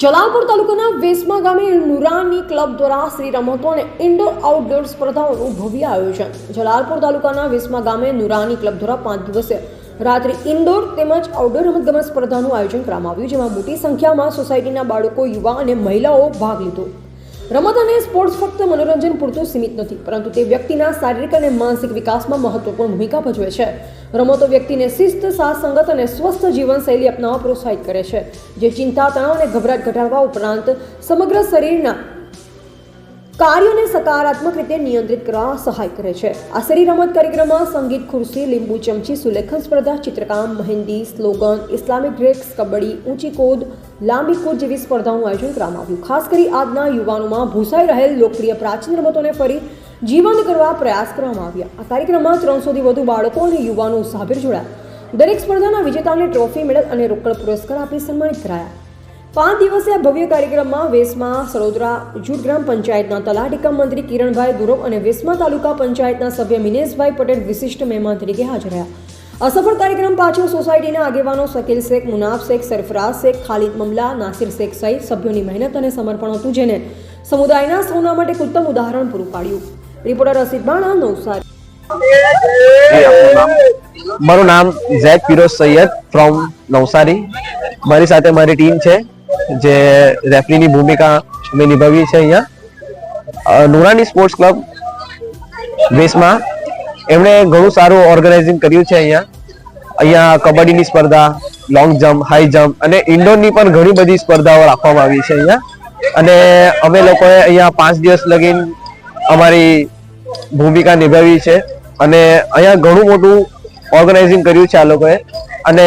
જલાલપુર તાલુકાના વેસમા ગામે નુરાની ક્લબ દ્વારા શ્રી રમતો અને ઇન્ડોર આઉટડોર સ્પર્ધાઓનું ભવ્ય આયોજન। જલાલપુર તાલુકાના વેસમા ગામે નુરાની ક્લબ દ્વારા 5 દિવસીય રાત્રિ ઇન્ડોર તેમજ આઉટડોર રમતગમત સ્પર્ધાનું આયોજન કરવામાં આવ્યું, જેમાં મોટી સંખ્યામાં સોસાયટીના બાળકો, યુવા અને મહિલાઓ ભાગ લીધો। રમત અને સ્પોર્ટ્સ ફક્ત મનોરંજન પૂરતું સીમિત નથી, પરંતુ તે વ્યક્તિના શારીરિક અને માનસિક વિકાસમાં મહત્વપૂર્ણ ભૂમિકા ભજવે છે। રમતો વ્યક્તિને શિસ્ત, સાહસંગત અને સ્વસ્થ જીવનશૈલી અપનાવવા પ્રોત્સાહિત કરે છે, જે ચિંતા, તણાવ અને ગભરાટ ઘટાડવા ઉપરાંત સમગ્ર શરીરના કાર્યોને સકારાત્મક રીતે નિયંત્રિત કરવા સહાય કરે છે। આ શરીર રમત કાર્યક્રમમાં સંગીત ખુરશી, લીંબુ ચમચી, સુલેખન સ્પર્ધા, ચિત્રકામ, મહેંદી, સ્લોગન, ઇસ્લામિક ડ્રેસ, કબડ્ડી, ઊંચી કૂદ, લાંબી કૂદ જેવી સ્પર્ધાઓનું આયોજન કરવામાં આવ્યું। ખાસ કરી આજના યુવાનોમાં ભૂસાઈ રહેલ લોકપ્રિય પ્રાચીન રમતોને ફરી જીવંત કરવા પ્રયાસ કરવામાં આવ્યા। આ કાર્યક્રમમાં 300થી વધુ બાળકો અને યુવાનો ઉત્સાહભેર જોડાયા। દરેક સ્પર્ધાના વિજેતાઓને ટ્રોફી, મેડલ અને રોકડ પુરસ્કાર આપી સન્માનિત કરાયા। 5 દિવસીય ભવ્ય કાર્યક્રમમાં વેસમા સડોદરા જૂથ ગ્રામ પંચાયતના તલાટી કમ મંત્રી કિરણભાઈ ગુરવ અને વેસમા તાલુકા પંચાયતના સભ્ય મિનેશભાઈ પટેલ વિશિષ્ટ મહેમાન તરીકે હાજર રહ્યા। આ સફળ કાર્યક્રમ પાછળ સોસાયટીના આગેવાનો શકીલ શેખ, મુનાફ શેખ, સરફરાઝ શેખ, ખાલિદ મમલા, નાસિર શેખ સહિત સભ્યોની મહેનત અને સમર્પણ હતું, જેને સમુદાયના સૌના માટે ઉત્તમ ઉદાહરણ પૂરું પાડ્યું। રિપોર્ટર રસીદ બાણા, નવસારી। મારું નામ ઝેક ફિરોઝ સૈયદ ફ્રોમ નવસારી। મારી સાથે મારી ટીમ છે જે રેફરીની ભૂમિકા મેં નિભાવી છે। અહીંયા નુરાની સ્પોર્ટ્સ ક્લબ વેસમાં એમણે ઘણું સારું ઓર્ગેનાઇઝિંગ કર્યું છે। અહીંયા કબડ્ડીની સ્પર્ધા, લોંગ જમ્પ, હાઈ જમ્પ અને ઇન્ડોરની પણ ઘણી બધી સ્પર્ધાઓ રાખવામાં આવી છે અહીંયા। અને અમે લોકોએ અહીંયા 5 દિવસ લગીન અમારી ભૂમિકા નિભાવી છે અને અહીંયા ઘણું મોટું ઓર્ગેનાઇઝિંગ કર્યું છે આ લોકોએ। અને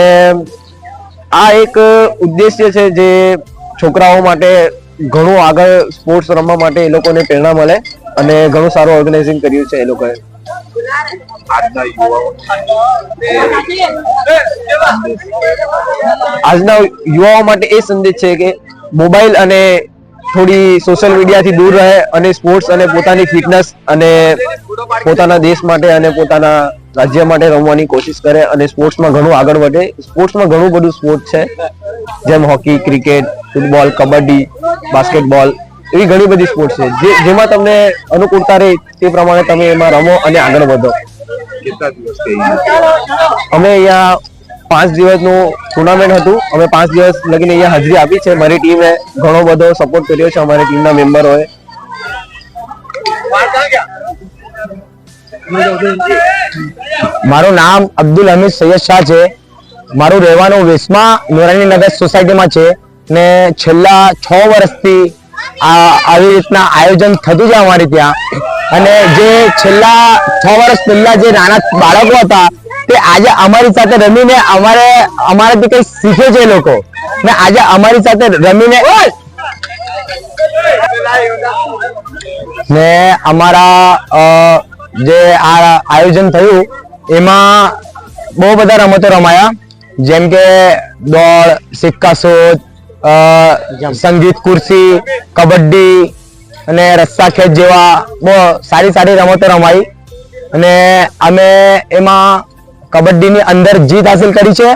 આ એક ઉદ્દેશ્ય છે જે છોકરાઓ માટે ઘણું આગળ સ્પોર્ટ્સ રમવા માટે એ લોકોને પ્રેરણા મળે અને ઘણું સારું ઓર્ગેનાઇઝિંગ કર્યું છે એ લોકોએ। આજના યુવાઓ માટે એ સંદેશ છે કે મોબાઈલ અને થોડી સોશિયલ મીડિયાથી દૂર રહે અને સ્પોર્ટ્સ અને પોતાની ફિટનેસ અને પોતાના દેશ માટે અને પોતાના રાજ્ય માટે રમવાની કોશિશ કરે અને સ્પોર્ટ્સમાં ઘણું આગળ વધે। સ્પોર્ટ્સમાં ઘણું બધું સ્પોર્ટ છે, જેમ hockey, cricket, football, kabaddi, basketball, એવી ઘણી બધી સ્પોર્ટ છે જેમાં તમને અનુકૂળતા રહે તે પ્રમાણે તમે એમાં રમો અને આગળ વધો। અમે અહીંયા 5 દિવસનું ટુર્નામેન્ટ હતું। અમે 5 દિવસ લગીને અહીંયા હાજરી આપી છે। મારી ટીમે ઘણો બધો સપોર્ટ કર્યો છે, અમારી ટીમના મેમ્બરોએ। મારું નામ અબ્દુલ હમીદ સૈયદ શાહ છે। મારું રહેવાનું વેસમા નુરાની નગર સોસાયટીમાં છે ને છેલ્લા 6 વર્ષથી આવી રીતના આયોજન થતું છે અમારી ત્યાં। અને જે છેલ્લા 6 વર્ષ પહેલા જે નાના બાળકો હતા તે આજે અમારી સાથે રમીને અમારાથી કંઈ શીખે છે એ લોકો, ને આજે અમારી સાથે રમીને ને અમારા જે આ આયોજન થયું એમાં બહુ બધા રમતો રમાયા, જેમ કે દોડ, સિક્કાસોદ, સંગીત ખુરશી, કબડ્ડી અને રસ્સા ખેંચ જેવા બહુ સારી રમતો રમાઈ। અને અમે એમાં કબડ્ડીની અંદર જીત હાસિલ કરી છે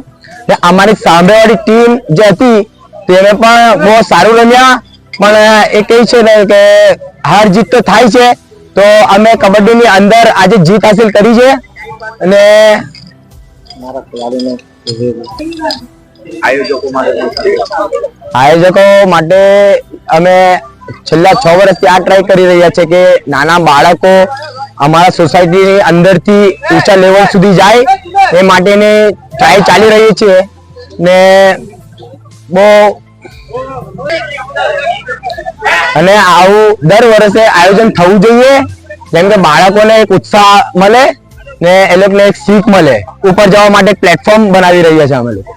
ને અમારી સામેવાળી ટીમ જે હતી તેને પણ બહુ સારું રમ્યા। પણ એ કહે છે ને કે હાર જીત તો થાય છે, તો અમે કબડ્ડીની અંદર આજે જીત હાસિલ કરી છે। અને આયોજકો માટે અમે છેલ્લા 6 વર્ષથી આ ટ્રાય કરી રહ્યા છે કે નાના બાળકો અમારા સોસાયટીની અંદરથી ઊંચા લેવલ સુધી જાય એ માટેની ટ્રાય ચાલી રહી છે ને બહુ અને આવું દર વર્ષે આયોજન થવું જોઈએ, જેમ કે બાળકોને એક ઉત્સાહ મળે ને એ લોકોને એક શીખ મળે, ઉપર જવા માટે પ્લેટફોર્મ બનાવી રહ્યા છે અમે લોકો।